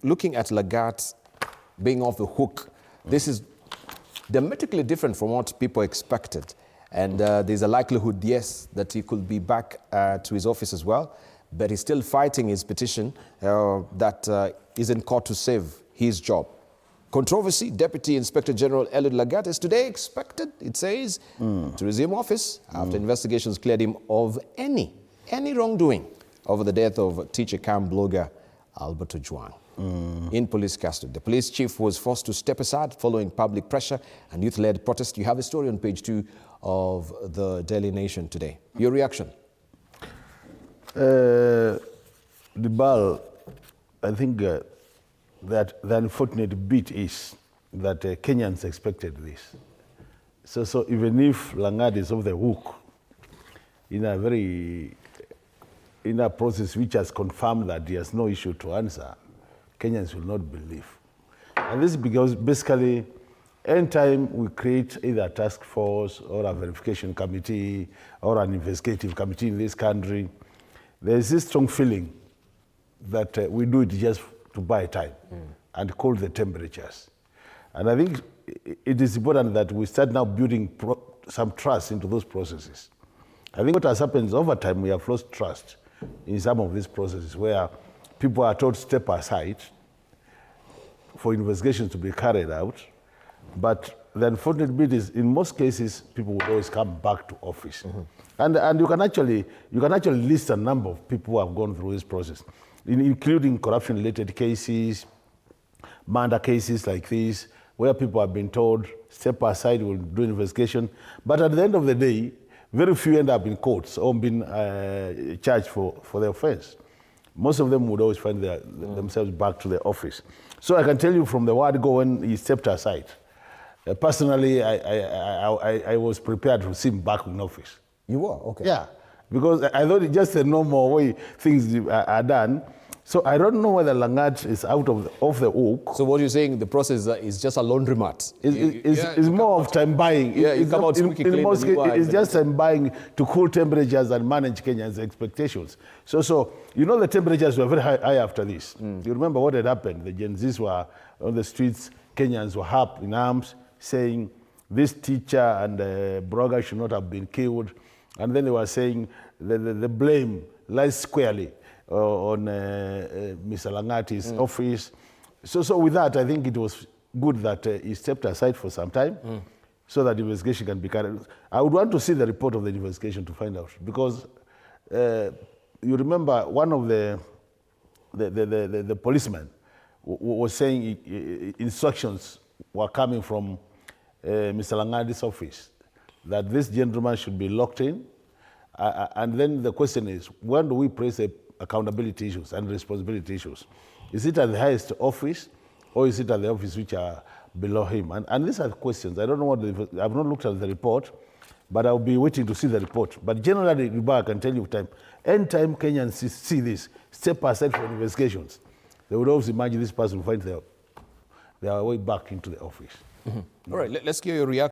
looking at Lagat being off the hook, this is dramatically different from what people expected. And there's a likelihood, yes, that he could be back to his office as well. But he's still fighting his petition that is in court to save his job. Controversy, Deputy Inspector General Eliud Lagat is today expected, it says, to resume office after investigations cleared him of any wrongdoing over the death of teacher camp blogger Alberto Juan. In police custody. The police chief was forced to step aside following public pressure and youth-led protest. You have the story on page 2 of the Daily Nation today. Your reaction? The ball, I think that the unfortunate bit is that Kenyans expected this. So even if Lagat is off the hook in a process which has confirmed that he has no issue to answer, Kenyans will not believe. And this is because basically anytime we create either a task force or a verification committee or an investigative committee in this country, there is this strong feeling that we do it just to buy time and cool the temperatures. And I think it is important that we start now building some trust into those processes. I think what has happened is over time we have lost trust in some of these processes where people are told to step aside for investigations to be carried out. But the unfortunate bit is, in most cases, people would always come back to office. And you can actually list a number of people who have gone through this process, including corruption-related cases, murder cases like this, where people have been told, step aside, we'll do investigation. But at the end of the day, very few end up in courts or being charged for the offense. Most of them would always find themselves back to the office. So I can tell you from the word go when he stepped aside, personally, I was prepared to see him back in office. You were? Okay. Yeah, because I thought it's just a normal way things are done. So I don't know whether Lagat is off the hook. So what you're saying, the process is just a laundromat? It's more of time buying. Yeah, you come out squeaky clean. It's just time buying to cool temperatures and manage Kenyans' expectations. So you know the temperatures were very high after this. You remember what had happened? The Gen Zs were on the streets, Kenyans were up in arms, saying this teacher and blogger should not have been killed. And then they were saying the blame lies squarely on Mr. Lagat's office. So with that, I think it was good that he stepped aside for some time so that the investigation can be carried out. I would want to see the report of the investigation to find out, because you remember one of the policemen was saying instructions were coming from Mr. Lagat's office that this gentleman should be locked in. And then the question is, when do we place the accountability issues and responsibility issues? Is it at the highest office, or is it at the office which are below him? And these are the questions. I don't know I've not looked at the report, but I'll be waiting to see the report. But generally, I can tell you anytime Kenyans see this, step aside for investigations, they would always imagine this person will find their way back into the office. All right, let's hear your reaction.